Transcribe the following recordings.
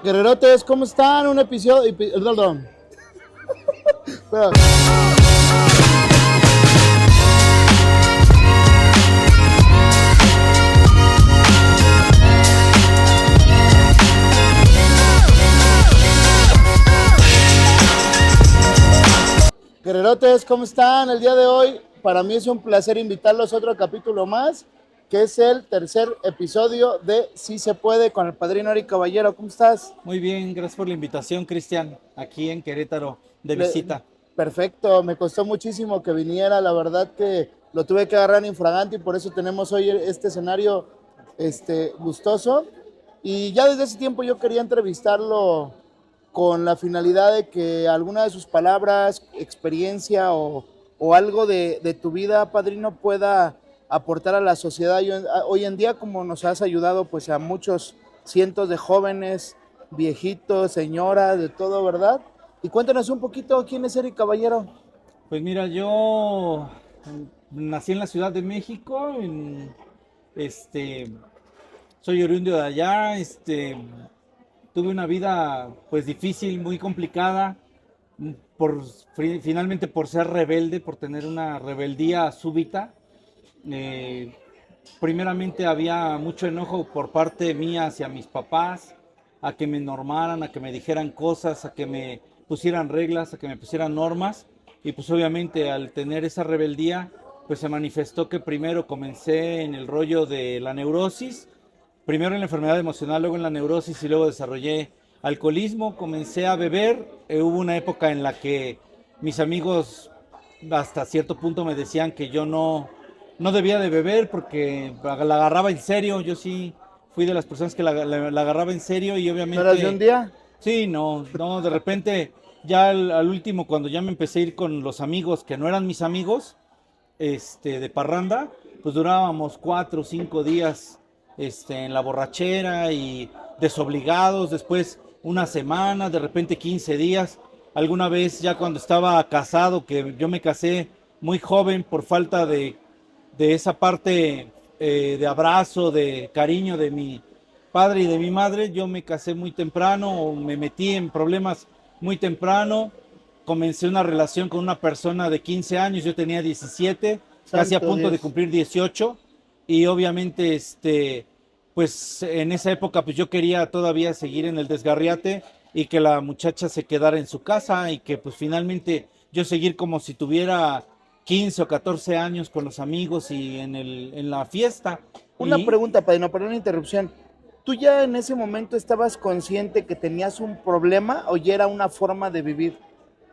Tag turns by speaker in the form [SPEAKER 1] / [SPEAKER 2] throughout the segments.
[SPEAKER 1] Guerrerotes, ¿cómo están? Un episodio. Perdón. Espera. Guerrerotes, ¿cómo están? El día de hoy, para mí es un placer invitarlos a otro capítulo más, que es el tercer episodio de Sí se puede con el padrino Eric Caballero. ¿Cómo estás?
[SPEAKER 2] Muy bien, gracias por la invitación, Cristian, aquí en Querétaro, de
[SPEAKER 1] Le-
[SPEAKER 2] visita.
[SPEAKER 1] Perfecto, me costó muchísimo que viniera, la verdad que lo tuve que agarrar en infragante y por eso tenemos hoy este escenario gustoso. Y ya desde ese tiempo yo quería entrevistarlo con la finalidad de que alguna de sus palabras, experiencia o algo de tu vida, padrino, pueda aportar a la sociedad hoy en día, como nos has ayudado pues a muchos cientos de jóvenes, viejitos, señoras, de todo, ¿verdad? Y cuéntanos un poquito quién es Eric Caballero.
[SPEAKER 2] Pues mira, yo nací en la Ciudad de México, este, soy oriundo de allá, tuve una vida pues difícil, muy complicada, por, finalmente por ser rebelde, por tener una rebeldía súbita. Eh, Primeramente había mucho enojo por parte mía hacia mis papás, a que me normaran, a que me dijeran cosas, a que me pusieran reglas, a que me pusieran normas. Y pues obviamente al tener esa rebeldía, pues se manifestó que primero comencé en el rollo de la neurosis, primero en la enfermedad emocional, luego en la neurosis y luego desarrollé alcoholismo, comencé a beber. Hubo una época en la que mis amigos hasta cierto punto me decían que yo no debía de beber porque la agarraba en serio. Yo sí fui de las personas que la agarraba en serio y
[SPEAKER 1] ¿No eras de un
[SPEAKER 2] obviamente,
[SPEAKER 1] día?
[SPEAKER 2] sí, no, de repente ya al último cuando ya me empecé a ir con los amigos que no eran mis amigos, de parranda, pues durábamos 4 o 5 días, en la borrachera y desobligados, después una semana, de repente 15 días. Alguna vez ya cuando estaba casado, que yo me casé muy joven por falta de esa parte de abrazo, de cariño de mi padre y de mi madre. Yo me casé muy temprano o me metí en problemas muy temprano. Comencé una relación con una persona de 15 años, yo tenía 17, casi a
[SPEAKER 1] Santo
[SPEAKER 2] punto de
[SPEAKER 1] Dios.
[SPEAKER 2] cumplir 18 y obviamente pues en esa época pues yo quería todavía seguir en el desgarriate y que la muchacha se quedara en su casa y que pues finalmente yo seguir como si tuviera 15 o 14 años con los amigos y en la fiesta.
[SPEAKER 1] Una
[SPEAKER 2] Y
[SPEAKER 1] pregunta, padrino, perdón la interrupción. ¿Tú ya en ese momento estabas consciente que tenías un problema o ya era una forma de vivir?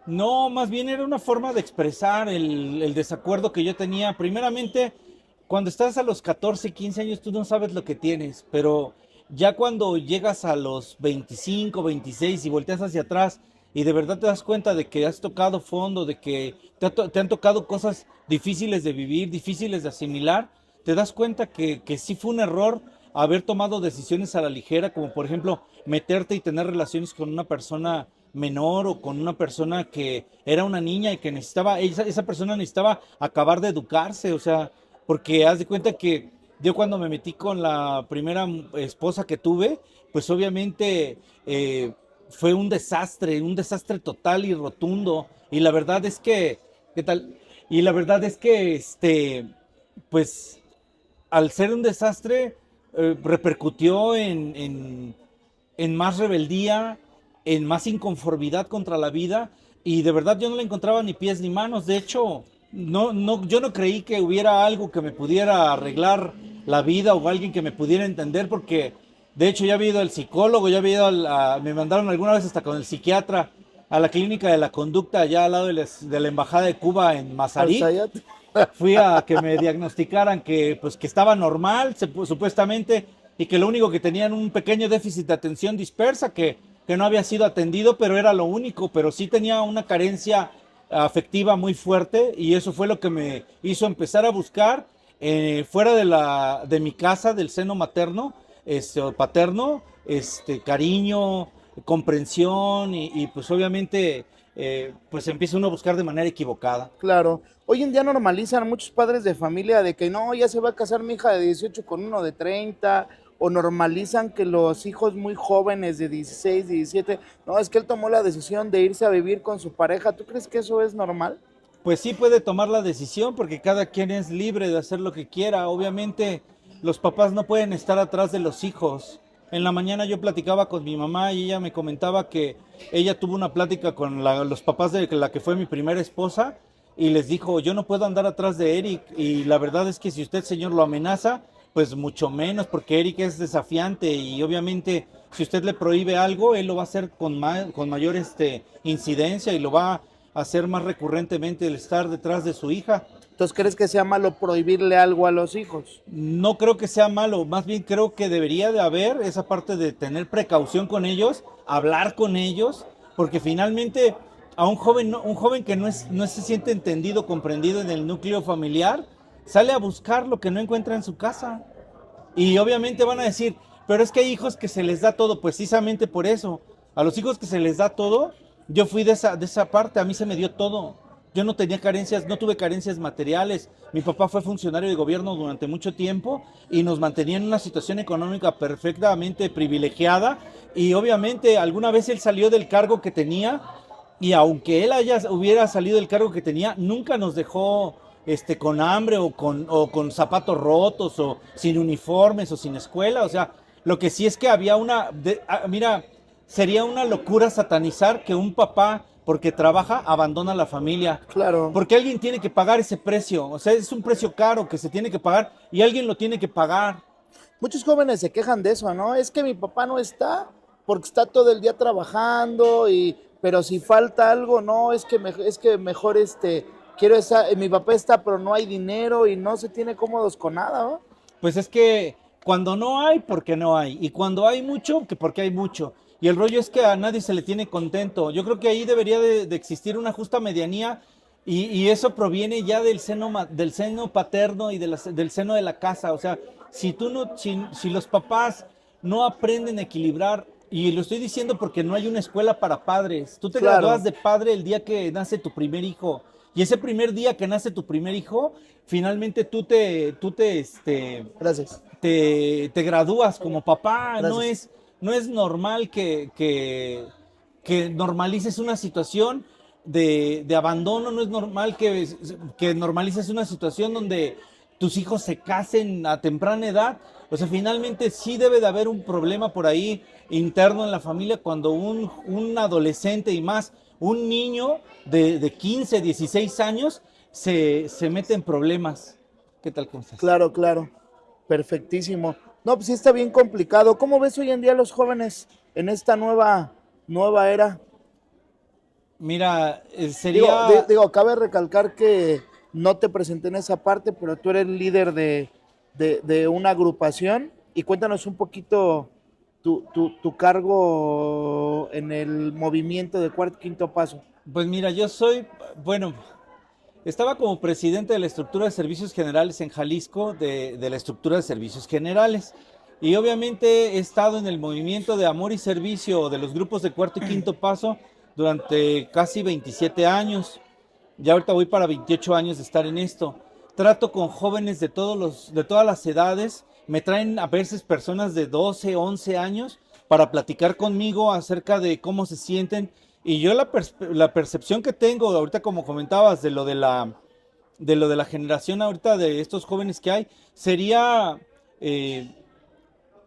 [SPEAKER 2] no, más bien era una forma de expresar el desacuerdo que yo tenía. Primeramente, cuando estás a los 14, 15 años, tú no sabes lo que tienes, pero ya cuando llegas a los 25, 26 y volteas hacia atrás y de verdad te das cuenta de que has tocado fondo, de que te han tocado cosas difíciles de vivir, difíciles de asimilar, te das cuenta que sí fue un error haber tomado decisiones a la ligera, como por ejemplo meterte y tener relaciones con una persona menor o con una persona que era una niña y que necesitaba, esa persona necesitaba acabar de educarse, o sea, porque haz de cuenta que yo cuando me metí con la primera esposa que tuve, pues obviamente fue un desastre total y rotundo. Y la verdad es que, ¿qué tal? Y la verdad es que, pues al ser un desastre, repercutió en más rebeldía, en más inconformidad contra la vida, y de verdad yo no le encontraba ni pies ni manos. De hecho, yo no creí que hubiera algo que me pudiera arreglar la vida o alguien que me pudiera entender, porque de hecho ya había ido al psicólogo, ya había ido me mandaron alguna vez hasta con el psiquiatra a la clínica de la conducta allá al lado de la embajada de Cuba en
[SPEAKER 1] Al
[SPEAKER 2] Mazarik.
[SPEAKER 1] Sayat.
[SPEAKER 2] Fui a que me diagnosticaran que, pues, que estaba normal, supuestamente, y que lo único que tenían un pequeño déficit de atención dispersa, que no había sido atendido, pero era lo único, pero sí tenía una carencia afectiva muy fuerte y eso fue lo que me hizo empezar a buscar fuera de mi casa, del seno materno, o paterno, cariño, comprensión y pues obviamente pues empieza uno a buscar de manera equivocada.
[SPEAKER 1] Claro. Hoy en día normalizan muchos padres de familia de que no, ya se va a casar mi hija de 18 con uno de 30 o normalizan que los hijos muy jóvenes de 16, 17, no, es que él tomó la decisión de irse a vivir con su pareja. ¿Tú crees que eso es normal?
[SPEAKER 2] Pues sí puede tomar la decisión porque cada quien es libre de hacer lo que quiera. Obviamente los papás no pueden estar atrás de los hijos. En la mañana yo platicaba con mi mamá y ella me comentaba que ella tuvo una plática con los papás de la que fue mi primera esposa y les dijo, yo no puedo andar atrás de Eric y la verdad es que si usted, señor, lo amenaza, pues mucho menos porque Eric es desafiante y obviamente si usted le prohíbe algo, él lo va a hacer con mayor incidencia y lo va a hacer más recurrentemente el estar detrás de su hija.
[SPEAKER 1] Entonces, ¿crees que sea malo prohibirle algo a los hijos?
[SPEAKER 2] No creo que sea malo, más bien creo que debería de haber esa parte de tener precaución con ellos, hablar con ellos, porque finalmente a un joven que no se siente entendido, comprendido en el núcleo familiar, sale a buscar lo que no encuentra en su casa. Y obviamente van a decir, pero es que hay hijos que se les da todo, precisamente por eso. A los hijos que se les da todo, yo fui de esa parte, a mí se me dio todo. Yo no tenía carencias, no tuve carencias materiales. Mi papá fue funcionario de gobierno durante mucho tiempo y nos mantenía en una situación económica perfectamente privilegiada. Y obviamente alguna vez él salió del cargo que tenía y aunque él hubiera salido del cargo que tenía, nunca nos dejó con hambre o con zapatos rotos o sin uniformes o sin escuela. O sea, lo que sí es que había mira, sería una locura satanizar que un papá, porque trabaja, abandona la familia.
[SPEAKER 1] Claro.
[SPEAKER 2] Porque alguien tiene que pagar ese precio. O sea, es un precio caro que se tiene que pagar y alguien lo tiene que pagar.
[SPEAKER 1] Muchos jóvenes se quejan de eso, ¿no? Es que mi papá no está porque está todo el día trabajando pero si falta algo, no, es que mejor quiero mi papá está, pero no hay dinero y no se tiene cómodos con nada, ¿no?
[SPEAKER 2] Pues es que cuando no hay, porque no hay. Y cuando hay mucho, que porque hay mucho. Y el rollo es que a nadie se le tiene contento. Yo creo que ahí debería de existir una justa medianía y eso proviene ya del seno paterno y del seno de la casa. O sea, si los papás no aprenden a equilibrar, y lo estoy diciendo porque no hay una escuela para padres. Tú te
[SPEAKER 1] Claro.
[SPEAKER 2] gradúas de padre el día que nace tu primer hijo. Y ese primer día que nace tu primer hijo, finalmente
[SPEAKER 1] Gracias.
[SPEAKER 2] te gradúas como papá.
[SPEAKER 1] Gracias.
[SPEAKER 2] No es normal que normalices una situación de abandono, no es normal que normalices una situación donde tus hijos se casen a temprana edad. O sea, finalmente sí debe de haber un problema por ahí interno en la familia cuando un adolescente y más un niño de 15, 16 años se mete en problemas. ¿Qué tal? ¿Cómo estás?
[SPEAKER 1] Claro, claro. Perfectísimo. No, pues sí está bien complicado. ¿Cómo ves hoy en día a los jóvenes en esta nueva era?
[SPEAKER 2] Mira,
[SPEAKER 1] Digo,
[SPEAKER 2] sería...
[SPEAKER 1] cabe recalcar que no te presenté en esa parte, pero tú eres líder de una agrupación y cuéntanos un poquito tu cargo en el movimiento de Cuarto Quinto Paso.
[SPEAKER 2] Pues mira, bueno, estaba como presidente de la estructura de servicios generales en Jalisco, de la estructura de servicios generales. Y obviamente he estado en el movimiento de amor y servicio de los grupos de Cuarto y Quinto Paso durante casi 27 años. Ya ahorita voy para 28 años de estar en esto. Trato con jóvenes de todas las edades. Me traen a veces personas de 12, 11 años para platicar conmigo acerca de cómo se sienten. Y yo la percepción que tengo ahorita, como comentabas, de lo de la generación ahorita de estos jóvenes que hay, sería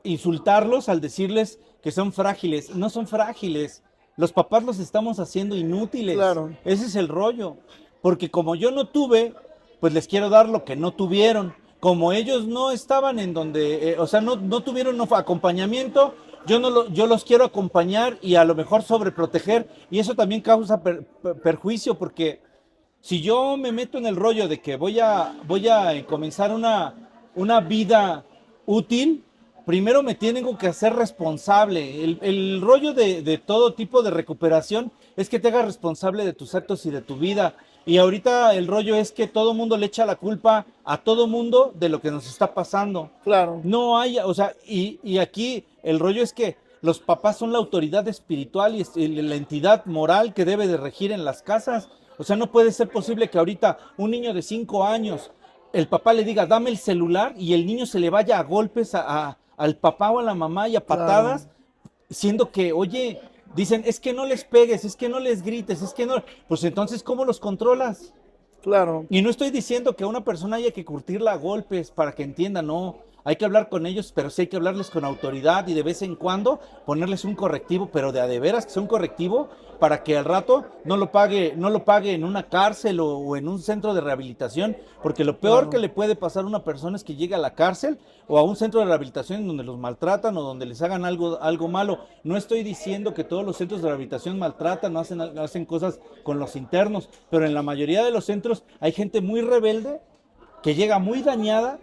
[SPEAKER 2] insultarlos al decirles que son frágiles. No son frágiles. Los papás los estamos haciendo inútiles.
[SPEAKER 1] Claro.
[SPEAKER 2] Ese es el rollo. Porque como yo no tuve, pues les quiero dar lo que no tuvieron. Como ellos no estaban en donde, o sea, no tuvieron acompañamiento, yo los quiero acompañar y a lo mejor sobreproteger. Y eso también causa perjuicio porque si yo me meto en el rollo de que voy a comenzar una vida útil, primero me tienen que hacer responsable. El rollo de todo tipo de recuperación es que te hagas responsable de tus actos y de tu vida. Y ahorita el rollo es que todo mundo le echa la culpa a todo mundo de lo que nos está pasando.
[SPEAKER 1] Claro.
[SPEAKER 2] No hay, o sea, y aquí el rollo es que los papás son la autoridad espiritual y la entidad moral que debe de regir en las casas. O sea, no puede ser posible que ahorita un niño de 5 años, el papá le diga, dame el celular y el niño se le vaya a golpes a al papá o a la mamá y a
[SPEAKER 1] Claro.
[SPEAKER 2] patadas, siendo que, oye, dicen, es que no les pegues, es que no les grites, es que no, pues entonces, ¿cómo los controlas?
[SPEAKER 1] Claro.
[SPEAKER 2] Y no estoy diciendo que a una persona haya que curtirla a golpes para que entienda, no. Hay que hablar con ellos, pero sí hay que hablarles con autoridad y de vez en cuando ponerles un correctivo, pero de a de veras que sea un correctivo para que al rato no lo pague en una cárcel o en un centro de rehabilitación, porque lo peor
[SPEAKER 1] Claro.
[SPEAKER 2] que le puede pasar a una persona es que llegue a la cárcel o a un centro de rehabilitación en donde los maltratan o donde les hagan algo malo. No estoy diciendo que todos los centros de rehabilitación maltratan, no hacen cosas con los internos, pero en la mayoría de los centros hay gente muy rebelde que llega muy dañada,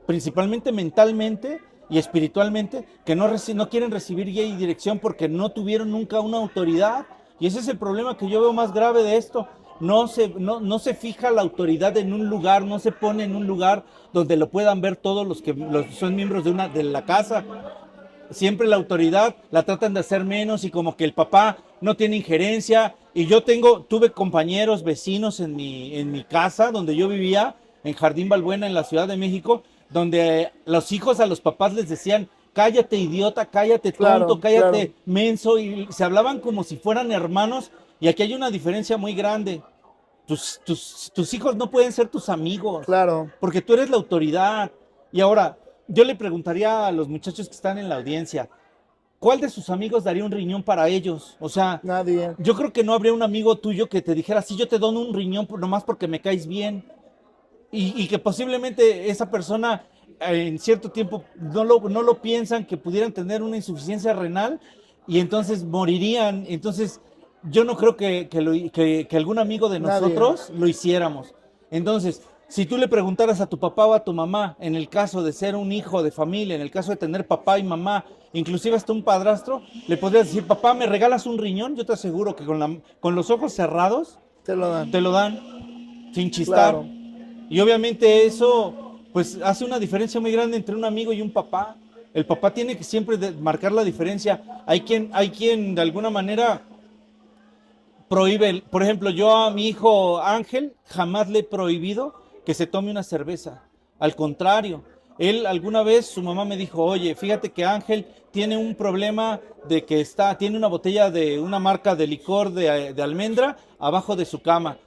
[SPEAKER 2] principalmente mentalmente y espiritualmente, que no quieren recibir guía y dirección porque no tuvieron nunca una autoridad. Y ese es el problema que yo veo más grave de esto. No se fija la autoridad en un lugar, no se pone en un lugar donde lo puedan ver todos los que son miembros de la casa. Siempre la autoridad la tratan de hacer menos y como que el papá no tiene injerencia. Y tuve compañeros, vecinos en mi casa donde yo vivía, en Jardín Balbuena, en la Ciudad de México, donde los hijos a los papás les decían, cállate idiota, cállate tonto,
[SPEAKER 1] Claro,
[SPEAKER 2] cállate
[SPEAKER 1] claro.
[SPEAKER 2] menso, y se hablaban como si fueran hermanos, y aquí hay una diferencia muy grande. Tus hijos no pueden ser tus amigos,
[SPEAKER 1] Claro.
[SPEAKER 2] porque tú eres la autoridad. Y ahora, yo le preguntaría a los muchachos que están en la audiencia, ¿cuál de sus amigos daría un riñón para ellos? O sea,
[SPEAKER 1] Nadie.
[SPEAKER 2] yo creo que no habría un amigo tuyo que te dijera, sí, yo te dono un riñón nomás porque me caes bien. Y que posiblemente esa persona en cierto tiempo no lo piensan, que pudieran tener una insuficiencia renal y entonces morirían. Entonces, yo no creo que algún amigo de
[SPEAKER 1] Nadie.
[SPEAKER 2] nosotros lo hiciéramos. Entonces, si tú le preguntaras a tu papá o a tu mamá, en el caso de ser un hijo de familia, en el caso de tener papá y mamá, inclusive hasta un padrastro, le podrías decir, papá, ¿me regalas un riñón? Yo te aseguro que con los ojos cerrados
[SPEAKER 1] Te lo dan.
[SPEAKER 2] te lo dan, sin chistar.
[SPEAKER 1] Claro.
[SPEAKER 2] Y obviamente eso, pues, hace una diferencia muy grande entre un amigo y un papá. El papá tiene que siempre marcar la diferencia. Hay quien de alguna manera prohíbe. Por ejemplo, yo a mi hijo Ángel jamás le he prohibido que se tome una cerveza. Al contrario, él alguna vez su mamá me dijo, oye, fíjate que Ángel tiene un problema de que tiene una botella de una marca de licor de almendra abajo de su cama.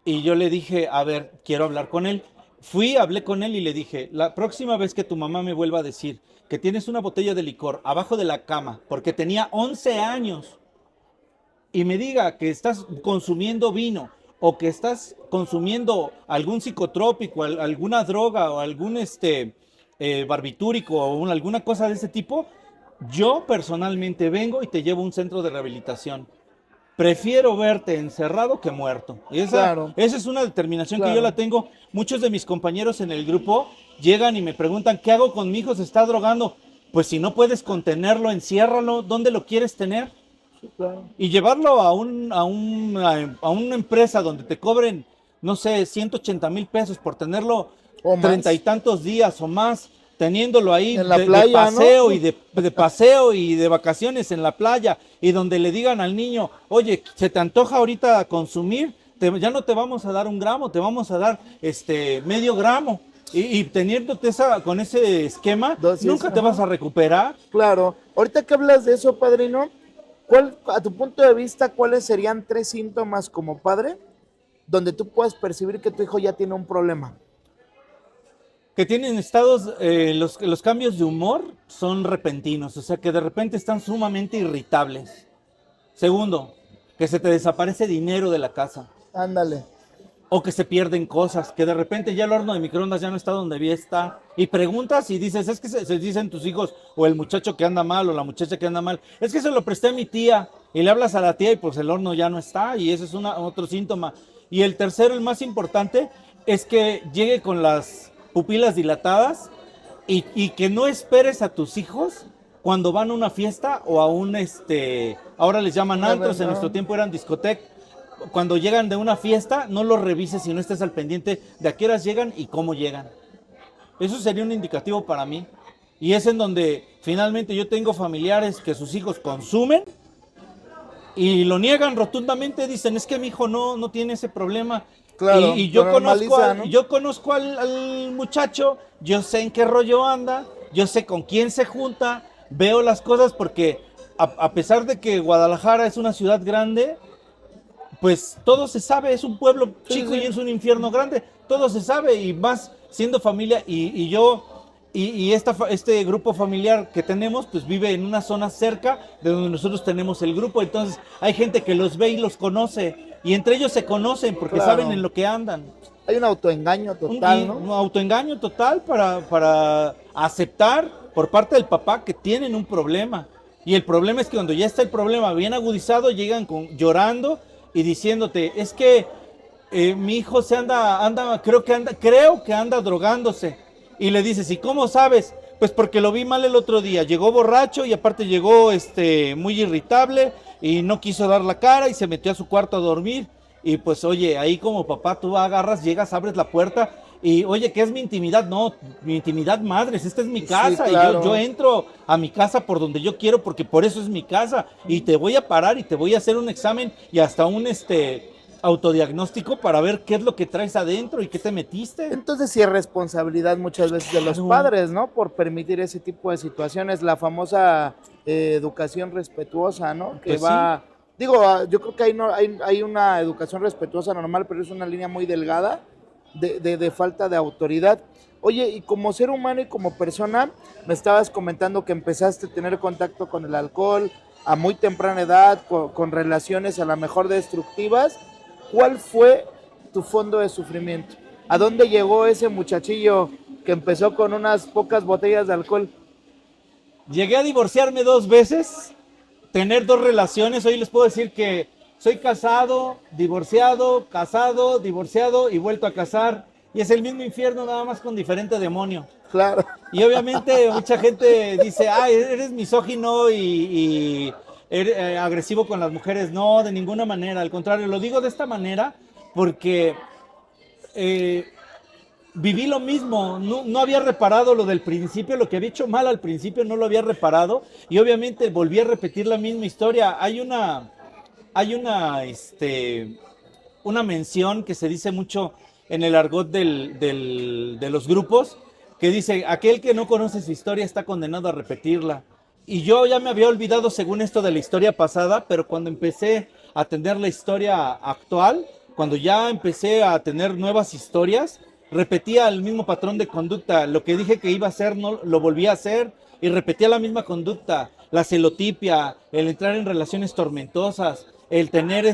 [SPEAKER 2] Y yo le dije, a ver, quiero hablar con él. Hablé con él y le dije, la próxima vez que tu mamá me vuelva a decir que tienes una botella de licor abajo de la cama, porque tenía 11 años, y me diga que estás consumiendo vino o que estás consumiendo algún psicotrópico, alguna droga o algún barbitúrico o alguna cosa de ese tipo, yo personalmente vengo y te llevo a un centro de rehabilitación. Prefiero verte encerrado que muerto.
[SPEAKER 1] Claro.
[SPEAKER 2] Esa es una determinación que yo
[SPEAKER 1] Claro.
[SPEAKER 2] la tengo. Muchos de mis compañeros en el grupo llegan y me preguntan, ¿qué hago con mi hijo? Se está drogando. Pues si no puedes contenerlo, enciérralo. ¿Dónde lo quieres tener?
[SPEAKER 1] Claro.
[SPEAKER 2] Y llevarlo a una empresa donde te cobren, no sé, 180,000 pesos por tenerlo
[SPEAKER 1] O más.
[SPEAKER 2] 30 y tantos días o más, teniéndolo ahí
[SPEAKER 1] En la
[SPEAKER 2] de
[SPEAKER 1] playa, ¿no?
[SPEAKER 2] paseo y de paseo y de vacaciones en la playa, y donde le digan al niño, oye, ¿se te antoja ahorita consumir? Ya no te vamos a dar 1 gramo, te vamos a dar medio gramo. Y teniéndote con ese esquema,
[SPEAKER 1] Dosis,
[SPEAKER 2] nunca te
[SPEAKER 1] ajá.
[SPEAKER 2] vas a recuperar.
[SPEAKER 1] Claro. Ahorita que hablas de eso, padrino, a tu punto de vista, cuáles serían 3 síntomas como padre donde tú puedas percibir que tu hijo ya tiene un problema?
[SPEAKER 2] Que tienen los cambios de humor son repentinos, o sea que de repente están sumamente irritables. Segundo, que se te desaparece dinero de la casa,
[SPEAKER 1] Ándale.
[SPEAKER 2] o que se pierden cosas, que de repente ya el horno de microondas ya no está donde debía estar, y preguntas y dices, es que se dicen tus hijos, o el muchacho que anda mal, o la muchacha que anda mal, es que se lo presté a mi tía, y le hablas a la tía y pues el horno ya no está, y ese es otro síntoma. Y el tercero, el más importante, es que llegue con las pupilas dilatadas y que no esperes a tus hijos cuando van a una fiesta o a ahora les llaman antros, en nuestro tiempo eran discotecas. Cuando llegan de una fiesta, no los revises y no estés al pendiente de a qué horas llegan y cómo llegan. Eso sería un indicativo para mí. Y es en donde finalmente yo tengo familiares que sus hijos consumen y lo niegan rotundamente, dicen, es que mi hijo no tiene ese problema.
[SPEAKER 1] Claro,
[SPEAKER 2] Y yo
[SPEAKER 1] lo
[SPEAKER 2] conozco,
[SPEAKER 1] normaliza, ¿no?
[SPEAKER 2] yo conozco al muchacho, yo sé en qué rollo anda, yo sé con quién se junta, veo las cosas porque a pesar de que Guadalajara es una ciudad grande, pues todo se sabe, es un pueblo chico
[SPEAKER 1] Sí,
[SPEAKER 2] y
[SPEAKER 1] sí.
[SPEAKER 2] es un infierno grande, todo se sabe y más siendo familia y yo este grupo familiar que tenemos pues vive en una zona cerca de donde nosotros tenemos el grupo, entonces hay gente que los ve y los conoce y entre ellos se conocen porque saben en
[SPEAKER 1] Claro.
[SPEAKER 2] lo que andan.
[SPEAKER 1] Hay un autoengaño total,
[SPEAKER 2] Y
[SPEAKER 1] ¿no?
[SPEAKER 2] un autoengaño total para aceptar por parte del papá que tienen un problema. Y el problema es que cuando ya está el problema bien agudizado, llegan llorando y diciéndote, es que mi hijo creo que anda drogándose. Y le dices, ¿y cómo sabes? Pues porque lo vi mal el otro día. Llegó borracho y aparte llegó muy irritable y no quiso dar la cara y se metió a su cuarto a dormir. Y pues oye, ahí como papá tú agarras, llegas, abres la puerta y oye, ¿qué es mi intimidad? No, mi intimidad, madres, esta es mi
[SPEAKER 1] Sí,
[SPEAKER 2] casa y yo
[SPEAKER 1] claro.
[SPEAKER 2] entro a mi casa por donde yo quiero porque por eso es mi casa y te voy a parar y te voy a hacer un examen y hasta un autodiagnóstico para ver qué es lo que traes adentro y qué te metiste.
[SPEAKER 1] Entonces sí es responsabilidad muchas veces de los
[SPEAKER 2] Claro,
[SPEAKER 1] padres, ¿no? Por permitir ese tipo de situaciones, la famosa educación respetuosa, ¿no? Que
[SPEAKER 2] pues sí.
[SPEAKER 1] va, digo, yo creo que hay una educación respetuosa normal, pero es una línea muy delgada de falta de autoridad. Oye, y como ser humano y como persona, me estabas comentando que empezaste a tener contacto con el alcohol a muy temprana edad, con relaciones a lo mejor destructivas. ¿Cuál fue tu fondo de sufrimiento? ¿A dónde llegó ese muchachillo que empezó con unas pocas botellas de alcohol?
[SPEAKER 2] Llegué a divorciarme 2 veces, tener 2 relaciones. Hoy les puedo decir que soy casado, divorciado y vuelto a casar. Y es el mismo infierno, nada más con diferente demonio.
[SPEAKER 1] Claro.
[SPEAKER 2] Y obviamente mucha gente dice, ah, eres misógino y eres agresivo con las mujeres. No, de ninguna manera. Al contrario, lo digo de esta manera porque eh, viví lo mismo, no había reparado lo del principio, lo que había hecho mal al principio no lo había reparado y obviamente volví a repetir la misma historia. Hay una mención que se dice mucho en el argot de los grupos que dice, aquel que no conoce su historia está condenado a repetirla. Y yo ya me había olvidado según esto de la historia pasada, pero cuando empecé a tener la historia actual, cuando ya empecé a tener nuevas historias, repetía el mismo patrón de conducta. Lo que dije que iba a hacer, no lo volví a hacer y repetía la misma conducta. La celotipia, el entrar en relaciones tormentosas, el tener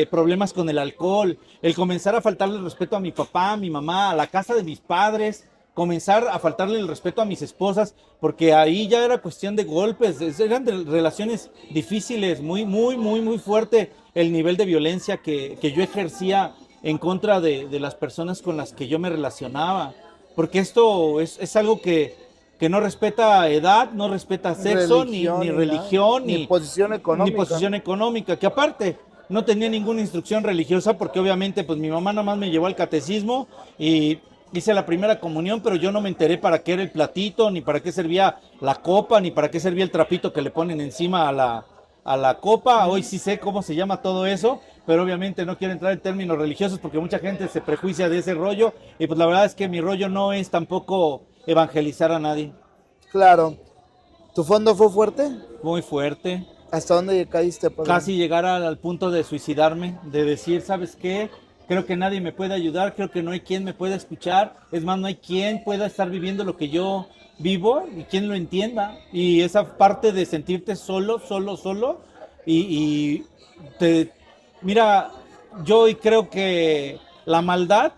[SPEAKER 2] problemas con el alcohol, el comenzar a faltarle el respeto a mi papá, a mi mamá, a la casa de mis padres, comenzar a faltarle el respeto a mis esposas, porque ahí ya era cuestión de golpes, eran de relaciones difíciles, muy, muy, muy, muy fuerte el nivel de violencia que yo ejercía en contra de las personas con las que yo me relacionaba, porque esto es algo que no respeta edad, no respeta sexo, ni
[SPEAKER 1] Religión, ni nada,
[SPEAKER 2] religión,
[SPEAKER 1] ni posición
[SPEAKER 2] ni
[SPEAKER 1] económica.
[SPEAKER 2] posición económica, que aparte no tenía ninguna instrucción religiosa porque obviamente pues mi mamá nada más me llevó al catecismo y hice la primera comunión, pero yo no me enteré para qué era el platito, ni para qué servía la copa, ni para qué servía el trapito que le ponen encima a la copa. Hoy sí sé cómo se llama todo eso, pero obviamente no quiero entrar en términos religiosos porque mucha gente se prejuicia de ese rollo y pues la verdad es que mi rollo no es tampoco evangelizar a nadie.
[SPEAKER 1] Claro. ¿Tu fondo fue fuerte?
[SPEAKER 2] Muy fuerte.
[SPEAKER 1] ¿Hasta dónde caíste, padre?
[SPEAKER 2] Casi llegar al punto de suicidarme, de decir, ¿sabes qué? Creo que nadie me puede ayudar, creo que no hay quien me pueda escuchar, es más, no hay quien pueda estar viviendo lo que yo vivo y quien lo entienda. Y esa parte de sentirte solo, solo, solo, y mira, yo hoy creo que la maldad,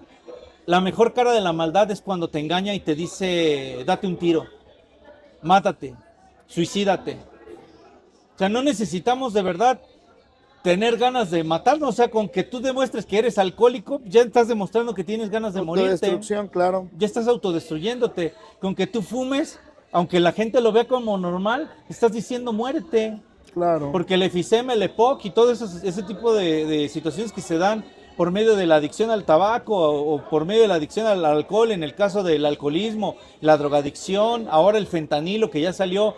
[SPEAKER 2] la mejor cara de la maldad es cuando te engaña y te dice, date un tiro, mátate, suicídate. O sea, no necesitamos de verdad tener ganas de matarnos. O sea, con que tú demuestres que eres alcohólico, ya estás demostrando que tienes ganas de morirte.
[SPEAKER 1] Autodestrucción, claro.
[SPEAKER 2] Ya estás autodestruyéndote. Con que tú fumes, aunque la gente lo vea como normal, estás diciendo muérete.
[SPEAKER 1] Claro.
[SPEAKER 2] Porque el efisema, el EPOC y todo ese tipo de situaciones que se dan por medio de la adicción al tabaco o por medio de la adicción al alcohol, en el caso del alcoholismo, la drogadicción, ahora el fentanilo que ya salió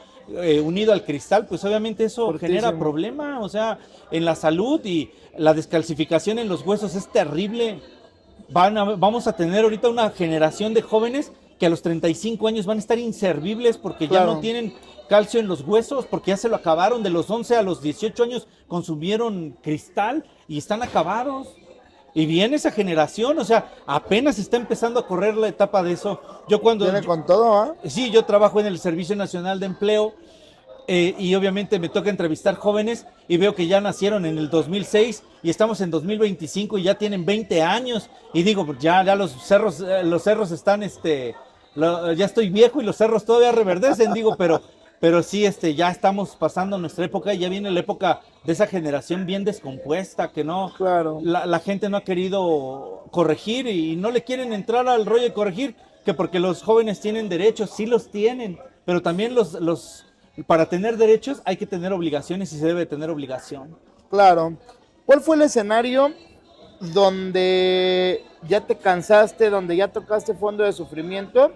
[SPEAKER 2] unido al cristal, pues obviamente eso
[SPEAKER 1] Fortísimo.
[SPEAKER 2] genera problema, o sea, en la salud y la descalcificación en los huesos es terrible. Vamos a tener ahorita una generación de jóvenes que a los 35 años van a estar inservibles porque ya
[SPEAKER 1] Claro.
[SPEAKER 2] no tienen calcio en los huesos, porque ya se lo acabaron, de los 11 a los 18 años consumieron cristal y están acabados. Y viene esa generación, o sea, apenas está empezando a correr la etapa de eso. Yo cuando...
[SPEAKER 1] Viene con todo, ¿ah?
[SPEAKER 2] Sí, yo trabajo en el Servicio Nacional de Empleo y obviamente me toca entrevistar jóvenes y veo que ya nacieron en el 2006 y estamos en 2025 y ya tienen 20 años y digo, pues ya los cerros están, ya estoy viejo y los cerros todavía reverdecen, digo, pero sí, ya estamos pasando nuestra época y ya viene la época de esa generación bien descompuesta, que no,
[SPEAKER 1] Claro.
[SPEAKER 2] la gente no ha querido corregir y no le quieren entrar al rollo de corregir, que porque los jóvenes tienen derechos, sí los tienen, pero también para tener derechos hay que tener obligaciones y se debe tener obligación.
[SPEAKER 1] Claro. ¿Cuál fue el escenario donde ya te cansaste, donde ya tocaste fondo de sufrimiento?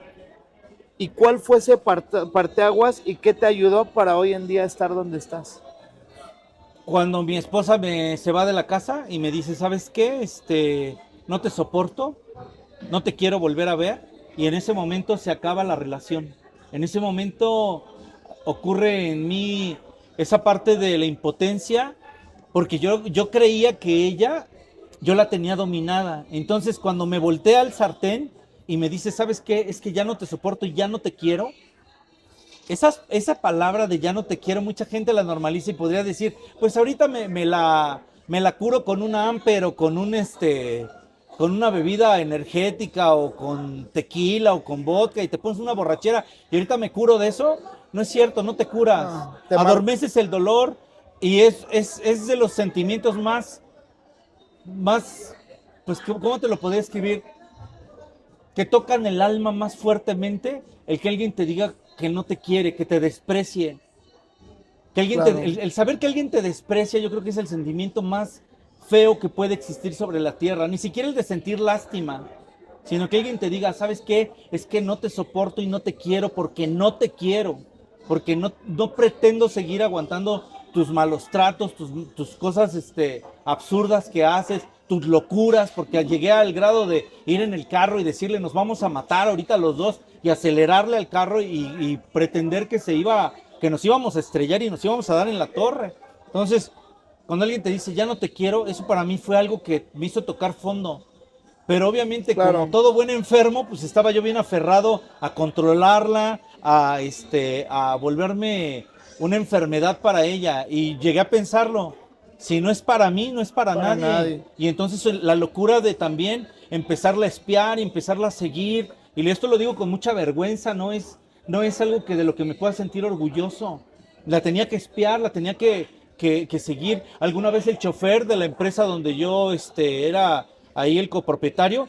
[SPEAKER 1] ¿Y cuál fue ese parteaguas y qué te ayudó para hoy en día estar donde estás?
[SPEAKER 2] Cuando mi esposa se va de la casa y me dice, ¿sabes qué? No te soporto, no te quiero volver a ver, y en ese momento se acaba la relación. En ese momento ocurre en mí esa parte de la impotencia, porque yo creía que yo la tenía dominada. Entonces cuando me voltea al sartén y me dice, ¿sabes qué? Es que ya no te soporto y ya no te quiero. Esa palabra de ya no te quiero, mucha gente la normaliza y podría decir, pues ahorita me la curo con un Amper o con con una bebida energética o con tequila o con vodka y te pones una borrachera y ahorita me curo de eso. No es cierto, no te curas.
[SPEAKER 1] No,
[SPEAKER 2] Adormeces el dolor y es de los sentimientos más, pues, ¿cómo te lo podría escribir? Que tocan el alma más fuertemente, el que alguien te diga que no te quiere, que te desprecie. Que alguien
[SPEAKER 1] Claro.
[SPEAKER 2] el saber que alguien te desprecia, yo creo que es el sentimiento más feo que puede existir sobre la tierra. Ni siquiera el de sentir lástima, sino que alguien te diga, ¿sabes qué? Es que no te soporto y no te quiero porque no te quiero. Porque no pretendo seguir aguantando tus malos tratos, tus cosas absurdas que haces, tus locuras, porque llegué al grado de ir en el carro y decirle nos vamos a matar ahorita los dos y acelerarle al carro y pretender que que nos íbamos a estrellar y nos íbamos a dar en la torre. Entonces, cuando alguien te dice ya no te quiero, eso para mí fue algo que me hizo tocar fondo. Pero obviamente,
[SPEAKER 1] Claro.
[SPEAKER 2] como todo buen enfermo, pues estaba yo bien aferrado a controlarla, a volverme una enfermedad para ella. Y llegué a pensarlo, si no es para mí, no es para nadie. Y entonces la locura de también empezarla a espiar y empezarla a seguir. Y esto lo digo con mucha vergüenza, no es algo de lo que me pueda sentir orgulloso. La tenía que espiar, la tenía que seguir. Alguna vez el chofer de la empresa donde yo era ahí el copropietario,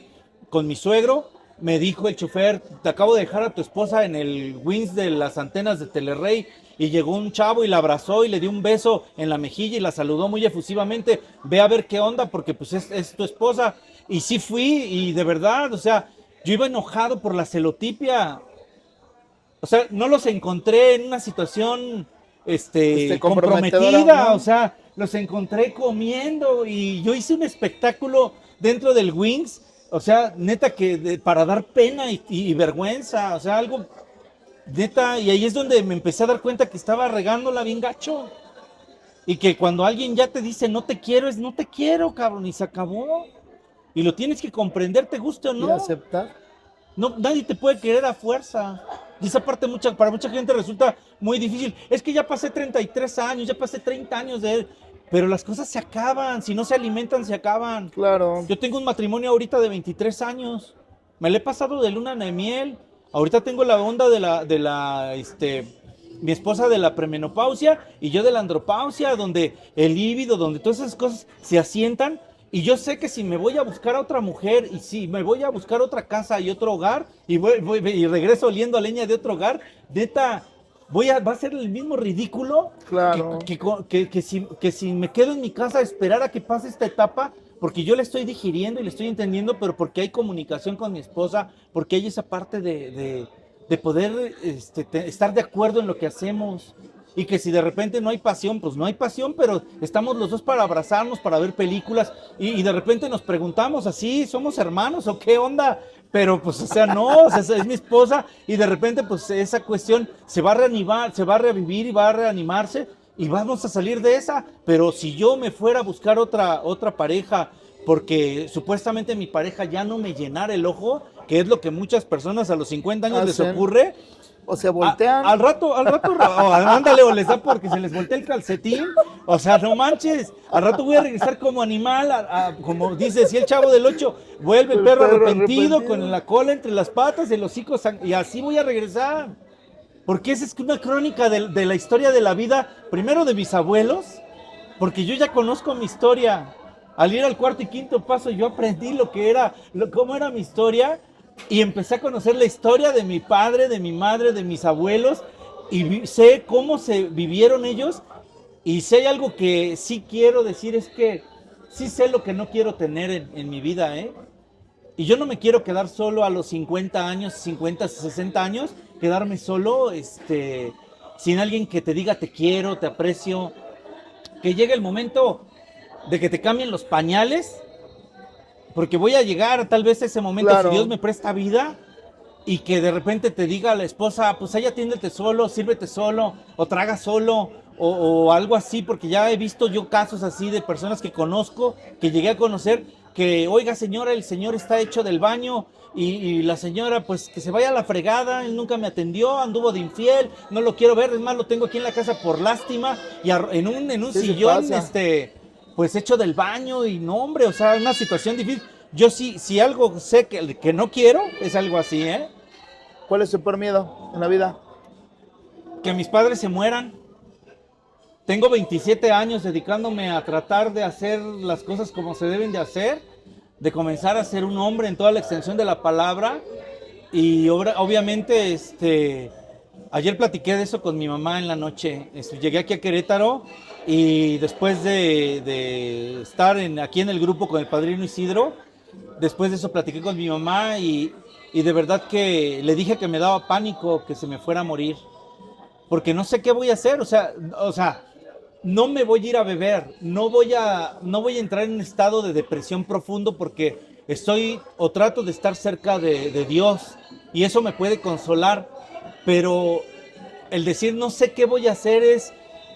[SPEAKER 2] con mi suegro, me dijo el chofer, te acabo de dejar a tu esposa en el Wings de las antenas de Telerrey, y llegó un chavo y la abrazó y le dio un beso en la mejilla y la saludó muy efusivamente, ve a ver qué onda porque pues es tu esposa. Y sí fui y de verdad, o sea, yo iba enojado por la celotipia. O sea, no los encontré en una situación comprometida,
[SPEAKER 1] ¿no?
[SPEAKER 2] o sea, los encontré comiendo y yo hice un espectáculo dentro del Wings, o sea, neta que para dar pena y vergüenza, o sea, algo neta, y ahí es donde me empecé a dar cuenta que estaba regándola bien gacho. Y que cuando alguien ya te dice no te quiero, es no te quiero, cabrón, y se acabó. Y lo tienes que comprender, te guste o
[SPEAKER 1] Y
[SPEAKER 2] no.
[SPEAKER 1] aceptar.
[SPEAKER 2] No, nadie te puede querer a fuerza. Y esa parte para mucha gente resulta muy difícil. Es que ya pasé 33 años, ya pasé 30 años de él. Pero las cosas se acaban, si no se alimentan, se acaban.
[SPEAKER 1] Claro.
[SPEAKER 2] Yo tengo un matrimonio ahorita de 23 años. Me lo he pasado de luna de miel. Ahorita tengo la onda mi esposa de la premenopausia y yo de la andropausia, donde el líbido, donde todas esas cosas se asientan. Y yo sé que si me voy a buscar a otra mujer y si me voy a buscar otra casa y otro hogar y regreso oliendo a leña de otro hogar, neta, va a ser el mismo ridículo.
[SPEAKER 1] Claro.
[SPEAKER 2] Que si me quedo en mi casa a esperar a que pase esta etapa, porque yo le estoy digiriendo y le estoy entendiendo, pero porque hay comunicación con mi esposa, porque hay esa parte de poder estar de acuerdo en lo que hacemos. Y que si de repente no hay pasión, pues no hay pasión, pero estamos los dos para abrazarnos, para ver películas, y de repente nos preguntamos así, ¿somos hermanos o qué onda? pero pues, o sea, no, o sea, es mi esposa y de repente, pues, esa cuestión se va a reanimar, se va a revivir y va a reanimarse y vamos a salir de esa. Pero si yo me fuera a buscar otra pareja, porque supuestamente mi pareja ya no me llenara el ojo, que es lo que muchas personas a los 50 años les
[SPEAKER 1] Hacen,
[SPEAKER 2] ocurre,
[SPEAKER 1] o se voltean.
[SPEAKER 2] al rato, ándale, o les da porque se les voltea el calcetín, o sea, no manches, al rato voy a regresar como animal, como dice, si el Chavo del 8, vuelve el perro arrepentido con la cola entre las patas, el hocico, y así voy a regresar, porque esa es una crónica de la historia de la vida, primero de mis abuelos, porque yo ya conozco mi historia, al ir al cuarto y quinto paso yo aprendí lo que era, cómo era mi historia, y empecé a conocer la historia de mi padre, de mi madre, de mis abuelos, y sé cómo se vivieron ellos. Y si hay algo que sí quiero decir es que sí sé lo que no quiero tener en mi vida, ¿eh? Y yo no me quiero quedar solo a los 50 años, 50, 60 años, quedarme solo, sin alguien que te diga te quiero, te aprecio, que llegue el momento de que te cambien los pañales, porque voy a llegar tal vez a ese momento,
[SPEAKER 1] Claro.
[SPEAKER 2] si Dios me presta vida, y que de repente te diga a la esposa, pues ahí atiéndete solo, sírvete solo, o traga solo, o algo así, porque ya he visto yo casos así de personas que conozco, que llegué a conocer, que, oiga señora, el señor está hecho del baño, y la señora, pues que se vaya a la fregada, él nunca me atendió, anduvo de infiel, no lo quiero ver, es más, lo tengo aquí en la casa por lástima, y en un
[SPEAKER 1] Sí, se
[SPEAKER 2] sillón,
[SPEAKER 1] pasa.
[SPEAKER 2] pues hecho del baño, y no, hombre, o sea, una situación difícil. Yo sí, si algo sé que no quiero, es algo así, ¿eh?
[SPEAKER 1] ¿Cuál es su peor miedo en la vida?
[SPEAKER 2] Que mis padres se mueran. Tengo 27 años dedicándome a tratar de hacer las cosas como se deben de hacer, de comenzar a ser un hombre en toda la extensión de la palabra. Y obviamente, ayer platiqué de eso con mi mamá en la noche. Llegué aquí a Querétaro y después de estar aquí en el grupo con el padrino Isidro, después de eso platiqué con mi mamá y de verdad que le dije que me daba pánico que se me fuera a morir. Porque no sé qué voy a hacer, o sea, no me voy a ir a beber, no voy a entrar en un estado de depresión profundo porque estoy o trato de estar cerca de Dios y eso me puede consolar, pero el decir no sé qué voy a hacer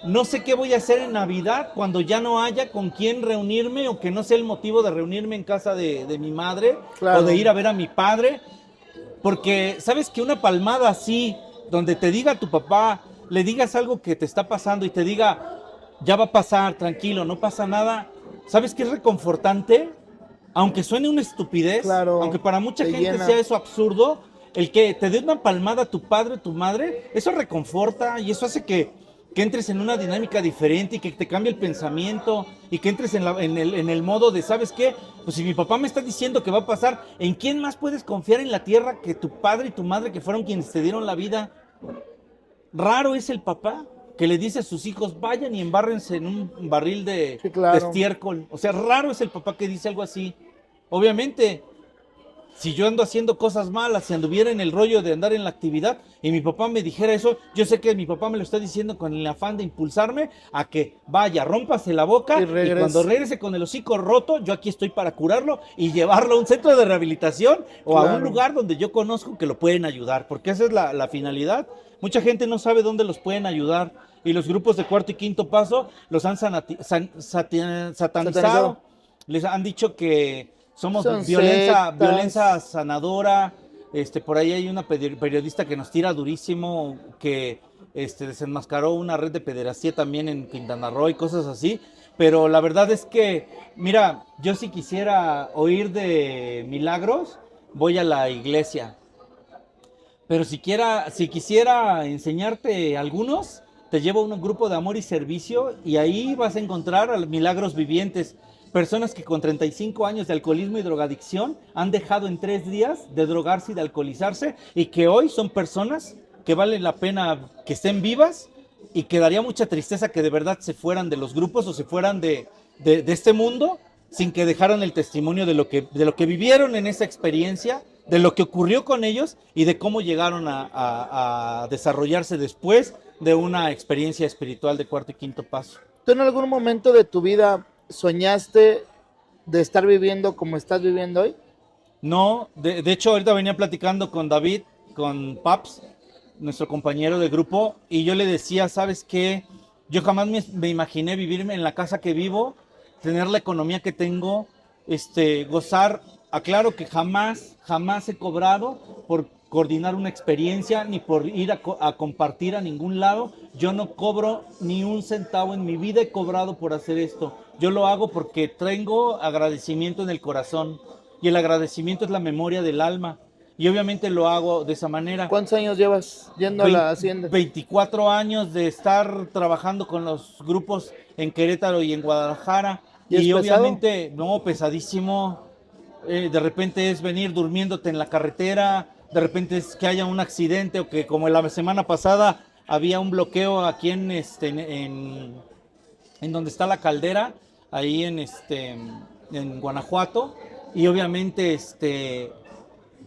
[SPEAKER 2] no sé qué voy a hacer en Navidad cuando ya no haya con quién reunirme o que no sea el motivo de reunirme en casa de mi madre
[SPEAKER 1] Claro.
[SPEAKER 2] o de ir a ver a mi padre. Porque sabes que una palmada así, donde te diga a tu papá, le digas algo que te está pasando y te diga, ya va a pasar, tranquilo, no pasa nada, ¿sabes qué es reconfortante? Aunque suene una estupidez,
[SPEAKER 1] Claro,
[SPEAKER 2] aunque para mucha
[SPEAKER 1] te
[SPEAKER 2] gente
[SPEAKER 1] llena.
[SPEAKER 2] sea eso absurdo, el que te dé una palmada a tu padre o tu madre, eso reconforta y eso hace que entres en una dinámica diferente y que te cambie el pensamiento y que entres en el modo de, ¿sabes qué? Pues si mi papá me está diciendo que va a pasar, ¿en quién más puedes confiar en la tierra que tu padre y tu madre que fueron quienes te dieron la vida? Raro es el papá que le dice a sus hijos, vayan y embárrense en un barril de
[SPEAKER 1] Sí, claro.
[SPEAKER 2] estiércol. O sea, raro es el papá que dice algo así. Obviamente, si yo ando haciendo cosas malas, si anduviera en el rollo de andar en la actividad y mi papá me dijera eso, yo sé que mi papá me lo está diciendo con el afán de impulsarme a que vaya, rómpase la boca y cuando regrese con el hocico roto, yo aquí estoy para curarlo y llevarlo a un centro de rehabilitación o a un lugar donde yo conozco que lo pueden ayudar, porque esa es la finalidad. Mucha gente no sabe dónde los pueden ayudar y los grupos de cuarto y quinto paso los han satanizado. Les han dicho que somos
[SPEAKER 1] Son
[SPEAKER 2] violencia
[SPEAKER 1] sectas.
[SPEAKER 2] sanadora. Por ahí hay una periodista que nos tira durísimo, que desenmascaró una red de pederastía también en Quintana Roo y cosas así. Pero la verdad es que, mira, yo si quisiera oír de milagros, voy a la iglesia. Pero si quisiera enseñarte algunos, te llevo a un grupo de amor y servicio y ahí vas a encontrar a milagros vivientes. Personas que con 35 años de alcoholismo y drogadicción han dejado en 3 días de drogarse y de alcoholizarse y que hoy son personas que vale la pena que estén vivas y que daría mucha tristeza que de verdad se fueran de los grupos o se fueran de este mundo sin que dejaran el testimonio de lo que vivieron en esa experiencia, de lo que ocurrió con ellos y de cómo llegaron a desarrollarse después de una experiencia espiritual de cuarto y quinto paso.
[SPEAKER 1] ¿Tú en algún momento de tu vida soñaste de estar viviendo como estás viviendo hoy?
[SPEAKER 2] No, de hecho ahorita venía platicando con David, con Paps, nuestro compañero de grupo, y yo le decía, ¿sabes qué? Yo jamás me imaginé vivir en la casa que vivo, tener la economía que tengo, gozar. Aclaro que jamás he cobrado por coordinar una experiencia ni por ir a compartir a ningún lado. Yo no cobro ni un centavo en mi vida, he cobrado por hacer esto. Yo lo hago porque tengo agradecimiento en el corazón y el agradecimiento es la memoria del alma. Y obviamente lo hago de esa manera.
[SPEAKER 1] ¿Cuántos años llevas yendo a la hacienda?
[SPEAKER 2] 24 años de estar trabajando con los grupos en Querétaro y en Guadalajara.
[SPEAKER 1] ¿Y es
[SPEAKER 2] Y
[SPEAKER 1] pesado?
[SPEAKER 2] obviamente, no, pesadísimo. De repente es venir durmiéndote en la carretera, de repente es que haya un accidente o que como la semana pasada había un bloqueo aquí en donde está la caldera, ahí en Guanajuato, y obviamente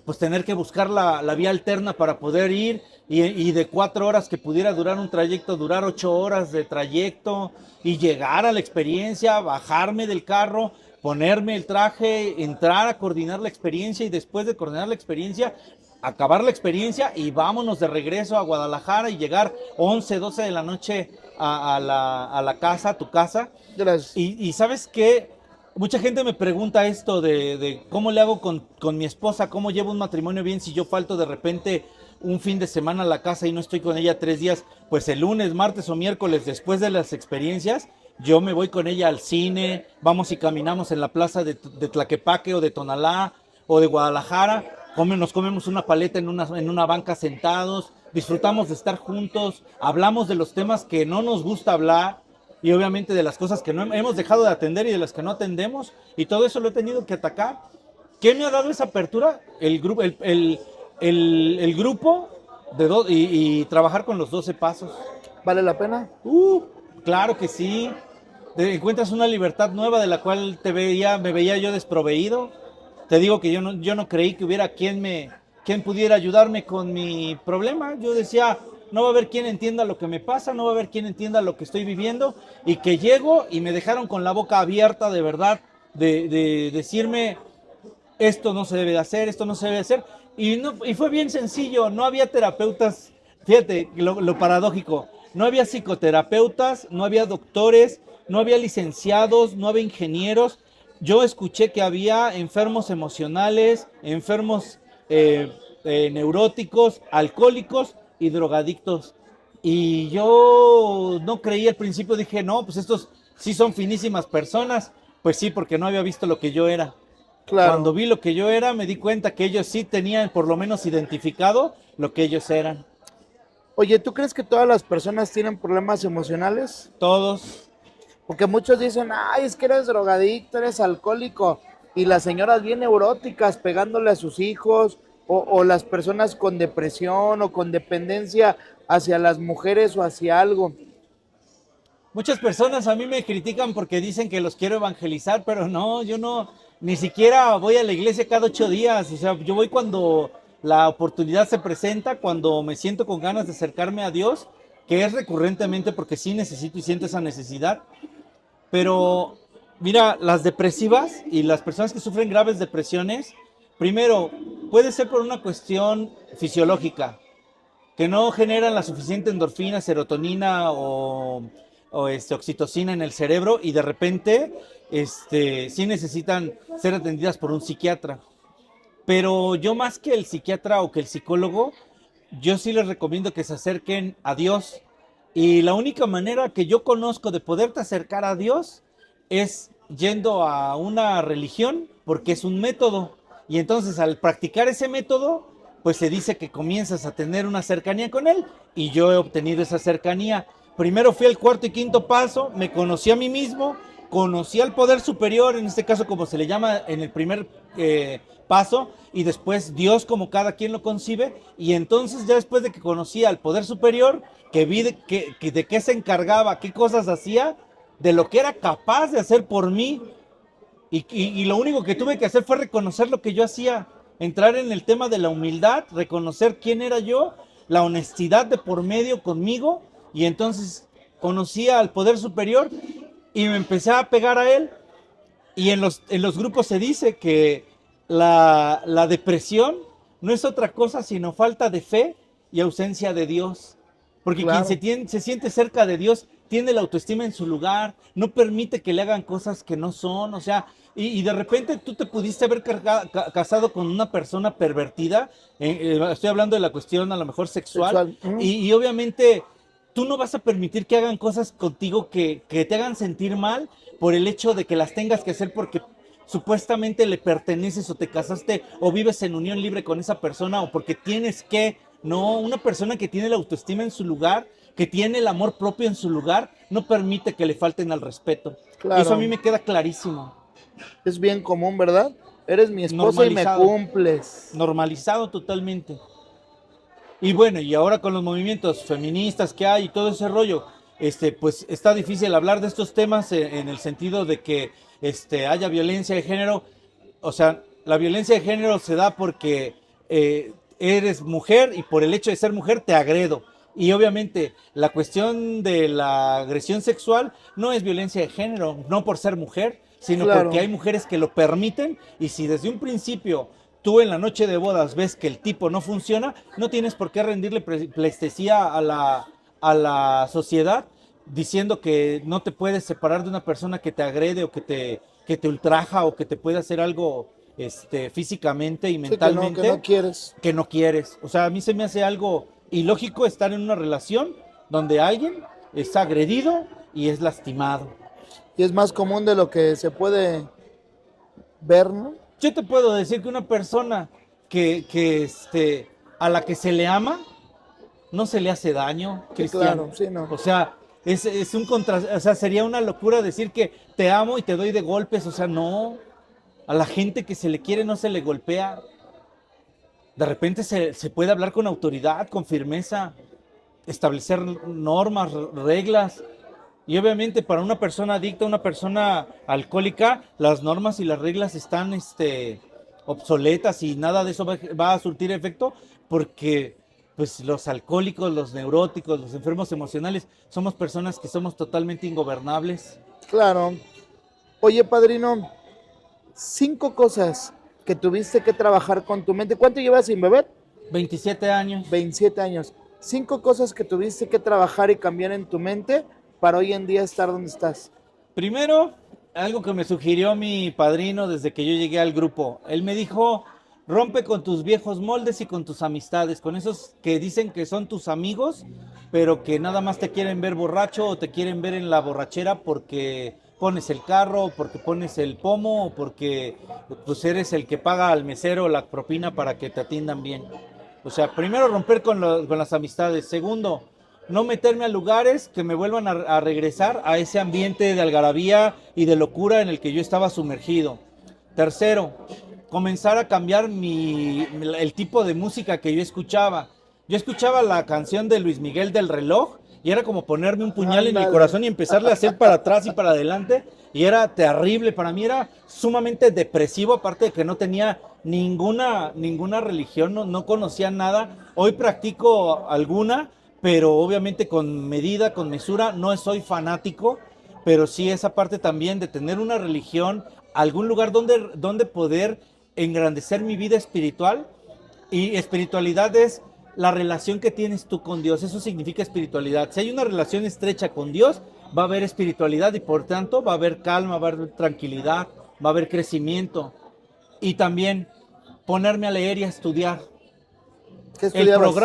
[SPEAKER 2] pues tener que buscar la vía alterna para poder ir y de 4 horas que pudiera durar un trayecto, durar 8 horas de trayecto y llegar a la experiencia, bajarme del carro, ponerme el traje, entrar a coordinar la experiencia y después de coordinar la experiencia, acabar la experiencia y vámonos de regreso a Guadalajara y llegar 11, 12 de la noche a la casa, a tu casa.
[SPEAKER 1] Gracias.
[SPEAKER 2] Y ¿sabes qué? Mucha gente me pregunta esto de cómo le hago con mi esposa, cómo llevo un matrimonio bien si yo falto de repente un fin de semana a la casa y no estoy con ella 3 días. Pues el lunes, martes o miércoles, después de las experiencias, yo me voy con ella al cine, vamos y caminamos en la plaza de Tlaquepaque o de Tonalá o de Guadalajara, nos comemos una paleta en una banca sentados, disfrutamos de estar juntos, hablamos de los temas que no nos gusta hablar y obviamente de las cosas que no hemos dejado de atender y de las que no atendemos, y todo eso lo he tenido que atacar. ¿Qué me ha dado esa apertura? El grupo, el grupo y trabajar con los 12 pasos.
[SPEAKER 1] ¿Vale la pena?
[SPEAKER 2] Claro que sí. Encuentras una libertad nueva de la cual me veía yo desproveído. Te digo que yo no creí que hubiera quien pudiera ayudarme con mi problema. Yo decía, no va a haber quien entienda lo que me pasa, no va a haber quien entienda lo que estoy viviendo, y que llego y me dejaron con la boca abierta de verdad, de decirme, esto no se debe de hacer, esto no se debe de hacer, y fue bien sencillo, no había terapeutas, fíjate lo paradójico, no había psicoterapeutas, no había doctores, no había licenciados, no había ingenieros. Yo escuché que había enfermos emocionales, enfermos neuróticos, alcohólicos y drogadictos. Y yo no creí al principio, dije, no, pues estos sí son finísimas personas. Pues sí, porque no había visto lo que yo era.
[SPEAKER 1] Claro.
[SPEAKER 2] Cuando vi lo que yo era, me di cuenta que ellos sí tenían por lo menos identificado lo que ellos eran.
[SPEAKER 1] Oye, ¿tú crees que todas las personas tienen problemas emocionales?
[SPEAKER 2] Todos.
[SPEAKER 1] Porque muchos dicen, ay, es que eres drogadicto, eres alcohólico. Y las señoras bien neuróticas pegándole a sus hijos, o las personas con depresión o con dependencia hacia las mujeres o hacia algo.
[SPEAKER 2] Muchas personas a mí me critican porque dicen que los quiero evangelizar, pero no, yo no, ni siquiera voy a la iglesia cada 8 días. O sea, yo voy cuando la oportunidad se presenta, cuando me siento con ganas de acercarme a Dios, que es recurrentemente porque sí necesito y siento esa necesidad. Pero mira, las depresivas y las personas que sufren graves depresiones, primero, puede ser por una cuestión fisiológica, que no generan la suficiente endorfina, serotonina o oxitocina en el cerebro, y de repente sí necesitan ser atendidas por un psiquiatra. Pero yo, más que el psiquiatra o que el psicólogo, yo sí les recomiendo que se acerquen a Dios. Y la única manera que yo conozco de poderte acercar a Dios es yendo a una religión, porque es un método. Y entonces al practicar ese método, pues se dice que comienzas a tener una cercanía con Él. Y yo he obtenido esa cercanía. Primero fui al cuarto y quinto paso, me conocí a mí mismo, conocí al poder superior, en este caso como se le llama en el primer paso, y después Dios como cada quien lo concibe. Y entonces ya después de que conocí al poder superior, que vi de qué se encargaba, qué cosas hacía, de lo que era capaz de hacer por mí, y lo único que tuve que hacer fue reconocer lo que yo hacía, entrar en el tema de la humildad, reconocer quién era yo, la honestidad de por medio conmigo, y entonces conocí al poder superior y me empecé a pegar a él. Y en los grupos se dice que la depresión no es otra cosa sino falta de fe y ausencia de Dios. Porque
[SPEAKER 1] Claro.
[SPEAKER 2] quien se siente cerca de Dios tiene la autoestima en su lugar, no permite que le hagan cosas que no son, o sea, y de repente tú te pudiste haber casado con una persona pervertida, estoy hablando de la cuestión a lo mejor sexual,
[SPEAKER 1] Sexual.
[SPEAKER 2] y obviamente tú no vas a permitir que hagan cosas contigo que te hagan sentir mal por el hecho de que las tengas que hacer porque supuestamente le perteneces o te casaste o vives en unión libre con esa persona o porque tienes que, no, una persona que tiene la autoestima en su lugar, que tiene el amor propio en su lugar, no permite que le falten al respeto.
[SPEAKER 1] Claro.
[SPEAKER 2] Y eso a mí me queda clarísimo.
[SPEAKER 1] Es bien común, ¿verdad? Eres mi esposa y me
[SPEAKER 2] Normalizado.
[SPEAKER 1] cumples.
[SPEAKER 2] Normalizado totalmente. Y bueno, y ahora con los movimientos feministas que hay y todo ese rollo, pues está difícil hablar de estos temas en el sentido de que haya violencia de género. O sea, la violencia de género se da porque eres mujer y por el hecho de ser mujer te agredo. Y obviamente la cuestión de la agresión sexual no es violencia de género, no por ser mujer, sino
[SPEAKER 1] Claro.
[SPEAKER 2] porque hay mujeres que lo permiten y si desde un principio tú en la noche de bodas ves que el tipo no funciona, no tienes por qué rendirle pleitesía a la sociedad diciendo que no te puedes separar de una persona que te agrede o que te ultraja o que te puede hacer algo físicamente y
[SPEAKER 1] Sí,
[SPEAKER 2] mentalmente
[SPEAKER 1] que no quieres.
[SPEAKER 2] que no quieres. O sea, a mí se me hace algo ilógico estar en una relación donde alguien es agredido y es lastimado.
[SPEAKER 1] Y es más común de lo que se puede ver, ¿no?
[SPEAKER 2] Yo te puedo decir que una persona que a la que se le ama, no se le hace daño,
[SPEAKER 1] Sí,
[SPEAKER 2] Cristian.
[SPEAKER 1] claro, sí, no.
[SPEAKER 2] O sea, es un o sea, sería una locura decir que te amo y te doy de golpes. O sea, no. A la gente que se le quiere no se le golpea. De repente se puede hablar con autoridad, con firmeza, establecer normas, reglas. Y obviamente para una persona adicta, una persona alcohólica, las normas y las reglas están obsoletas y nada de eso va a surtir efecto porque pues los alcohólicos, los neuróticos, los enfermos emocionales, somos personas que somos totalmente ingobernables.
[SPEAKER 1] Claro. Oye, padrino, 5 cosas que tuviste que trabajar con tu mente. ¿Cuánto llevas sin beber?
[SPEAKER 2] 27 años.
[SPEAKER 1] 27 años. 5 cosas que tuviste que trabajar y cambiar en tu mente para hoy en día estar donde estás.
[SPEAKER 2] Primero, algo que me sugirió mi padrino desde que yo llegué al grupo. Él me dijo, rompe con tus viejos moldes y con tus amistades, con esos que dicen que son tus amigos, pero que nada más te quieren ver borracho o te quieren ver en la borrachera porque pones el carro, porque pones el pomo o porque pues eres el que paga al mesero la propina para que te atiendan bien. O sea, primero romper con las amistades. Segundo, no meterme a lugares que me vuelvan a regresar a ese ambiente de algarabía y de locura en el que yo estaba sumergido. Tercero, comenzar a cambiar el tipo de música que yo escuchaba. Yo escuchaba la canción de Luis Miguel del Reloj y era como ponerme un puñal en el corazón y empezarle a hacer para atrás y para adelante y era terrible. Para mí era sumamente depresivo, aparte de que no tenía ninguna religión, no conocía nada. Hoy practico alguna, pero obviamente con medida, con mesura. No soy fanático, pero sí esa parte también de tener una religión, algún lugar donde poder engrandecer mi vida espiritual. Y espiritualidad es la relación que tienes tú con Dios. Eso significa espiritualidad. Si hay una relación estrecha con Dios, va a haber espiritualidad y por tanto va a haber calma, va a haber tranquilidad, va a haber crecimiento. Y también ponerme a leer y a estudiar.
[SPEAKER 1] ¿Qué estudiabas?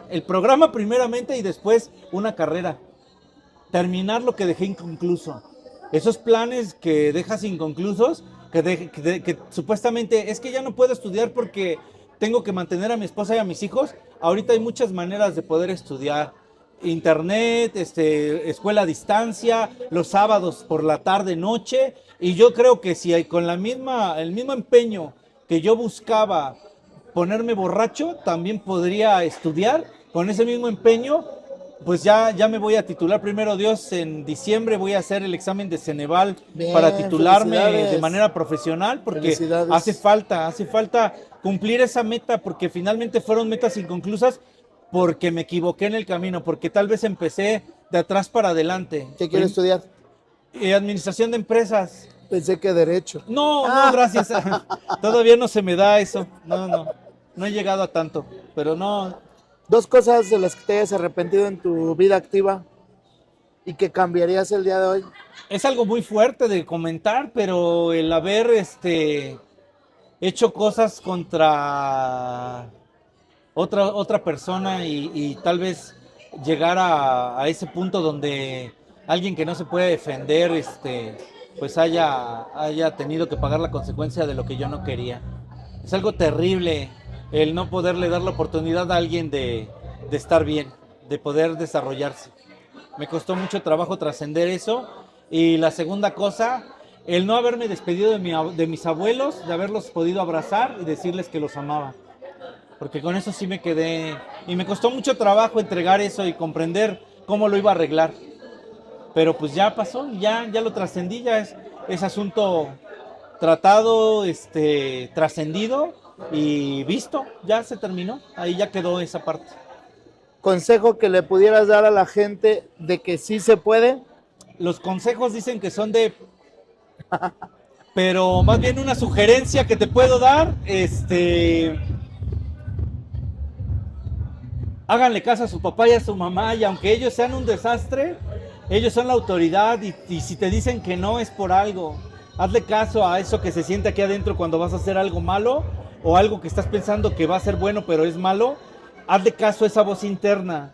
[SPEAKER 2] El programa primeramente y después una carrera. Terminar lo que dejé inconcluso. Esos planes que dejas inconclusos, que supuestamente es que ya no puedo estudiar porque tengo que mantener a mi esposa y a mis hijos. Ahorita hay muchas maneras de poder estudiar. Internet, escuela a distancia, los sábados por la tarde, noche. Y yo creo que si hay con el mismo empeño que yo buscaba ponerme borracho, también podría estudiar con ese mismo empeño. Pues ya me voy a titular, primero Dios, en diciembre voy a hacer el examen de Ceneval.
[SPEAKER 1] Bien,
[SPEAKER 2] Para titularme
[SPEAKER 1] felicidades.
[SPEAKER 2] de manera profesional, porque
[SPEAKER 1] Felicidades.
[SPEAKER 2] hace falta cumplir esa meta, porque finalmente fueron metas inconclusas, porque me equivoqué en el camino, porque tal vez empecé de atrás para adelante.
[SPEAKER 1] ¿Qué quieres estudiar?
[SPEAKER 2] Administración de empresas.
[SPEAKER 1] Pensé que derecho.
[SPEAKER 2] No, no, gracias. Todavía no se me da eso. No he llegado a tanto, pero no.
[SPEAKER 1] 2 cosas de las que te hayas arrepentido en tu vida activa y que cambiarías el día de hoy.
[SPEAKER 2] Es algo muy fuerte de comentar, pero el haber hecho cosas contra otra persona y tal vez llegar a ese punto donde alguien que no se puede defender, pues haya tenido que pagar la consecuencia de lo que yo no quería. Es algo terrible el no poderle dar la oportunidad a alguien de estar bien, de poder desarrollarse. Me costó mucho trabajo trascender eso. Y la segunda cosa, el no haberme despedido de mis abuelos, de haberlos podido abrazar y decirles que los amaba. Porque con eso sí me quedé. Y me costó mucho trabajo entregar eso y comprender cómo lo iba a arreglar. Pero pues ya pasó, ya lo trascendí, ya es asunto tratado, trascendido y visto, ya se terminó, ahí ya quedó esa parte.
[SPEAKER 1] Consejo que le pudieras dar a la gente de que sí se puede.
[SPEAKER 2] Los consejos dicen que son pero más bien una sugerencia que te puedo dar, háganle caso a su papá y a su mamá, y aunque ellos sean un desastre, ellos son la autoridad y si te dicen que no es por algo. Hazle caso a eso que se siente aquí adentro cuando vas a hacer algo malo o algo que estás pensando que va a ser bueno pero es malo. Hazle caso a esa voz interna.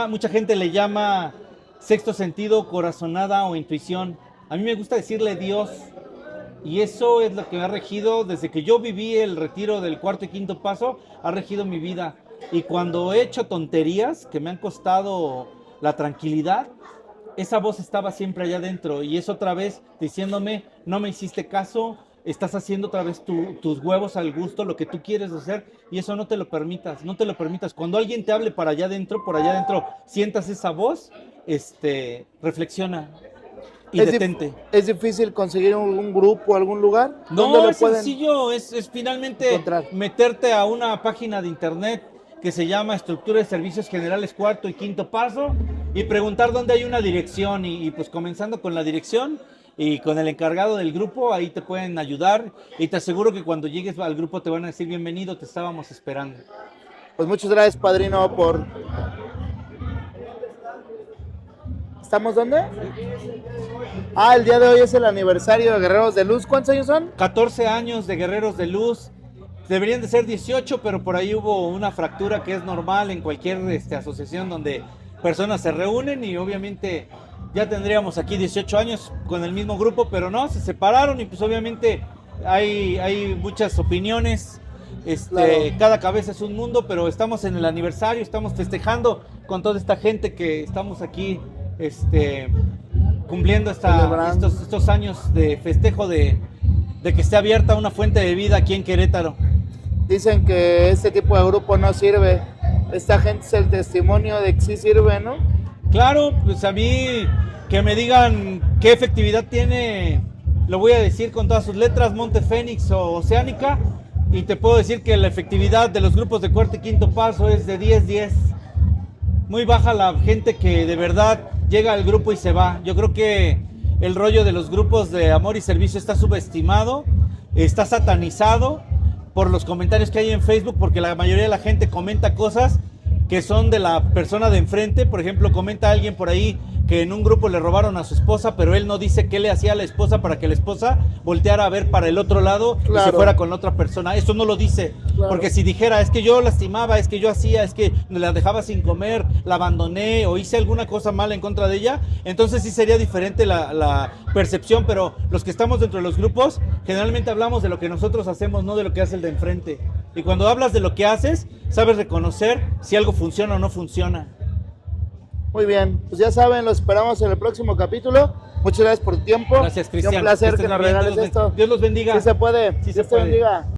[SPEAKER 2] Mucha gente le llama sexto sentido, corazonada o intuición. A mí me gusta decirle Dios. Y eso es lo que me ha regido desde que yo viví el retiro del cuarto y quinto paso, ha regido mi vida. Y cuando he hecho tonterías que me han costado la tranquilidad, esa voz estaba siempre allá adentro y es otra vez diciéndome, no me hiciste caso, estás haciendo otra vez tus huevos al gusto, lo que tú quieres hacer, y eso no te lo permitas, no te lo permitas. Cuando alguien te hable por allá adentro, sientas esa voz, reflexiona y detente.
[SPEAKER 1] ¿Es difícil conseguir un grupo, algún lugar?
[SPEAKER 2] No, es sencillo, es finalmente
[SPEAKER 1] encontrar?
[SPEAKER 2] Meterte a una página de internet que se llama Estructura de Servicios Generales Cuarto y Quinto Paso y preguntar dónde hay una dirección y pues comenzando con la dirección y con el encargado del grupo, ahí te pueden ayudar y te aseguro que cuando llegues al grupo te van a decir bienvenido, te estábamos esperando.
[SPEAKER 1] Pues muchas gracias, padrino, por... ¿Estamos dónde? El día de hoy es el aniversario de Guerreros de Luz. ¿Cuántos años son?
[SPEAKER 2] 14 años de Guerreros de Luz. Deberían de ser 18, pero por ahí hubo una fractura que es normal en cualquier asociación donde personas se reúnen y obviamente ya tendríamos aquí 18 años con el mismo grupo, pero no, se separaron y pues obviamente hay muchas opiniones,
[SPEAKER 1] Claro.
[SPEAKER 2] Cada cabeza es un mundo, pero estamos en el aniversario, estamos festejando con toda esta gente que estamos aquí cumpliendo estos años de festejo de que esté abierta una fuente de vida aquí en Querétaro.
[SPEAKER 1] Dicen que este tipo de grupo no sirve. Esta gente es el testimonio de que sí sirve, ¿no?
[SPEAKER 2] Claro, pues a mí que me digan qué efectividad tiene, lo voy a decir con todas sus letras, Monte Fénix o Oceánica, y te puedo decir que la efectividad de los grupos de cuarto y quinto paso es de 10-10. Muy baja la gente que de verdad llega al grupo y se va. Yo creo que el rollo de los grupos de amor y servicio está subestimado, está satanizado por los comentarios que hay en Facebook, porque la mayoría de la gente comenta cosas que son de la persona de enfrente. Por ejemplo, comenta alguien por ahí que en un grupo le robaron a su esposa, pero él no dice qué le hacía a la esposa para que la esposa volteara a ver para el otro lado y se fuera con la otra persona. Eso no lo dice, porque si dijera, es que yo lastimaba, es que yo hacía, es que la dejaba sin comer, la abandoné o hice alguna cosa mala en contra de ella, entonces sí sería diferente la percepción, pero los que estamos dentro de los grupos, generalmente hablamos de lo que nosotros hacemos, no de lo que hace el de enfrente. Y cuando hablas de lo que haces, sabes reconocer si algo funciona o no funciona.
[SPEAKER 1] Muy bien, pues ya saben, los esperamos en el próximo capítulo. Muchas gracias por tu tiempo.
[SPEAKER 2] Gracias, Cristian.
[SPEAKER 1] Un placer que nos regales esto.
[SPEAKER 2] Dios los bendiga.
[SPEAKER 1] Sí se puede.
[SPEAKER 2] Sí se
[SPEAKER 1] Dios te
[SPEAKER 2] puede.
[SPEAKER 1] bendiga.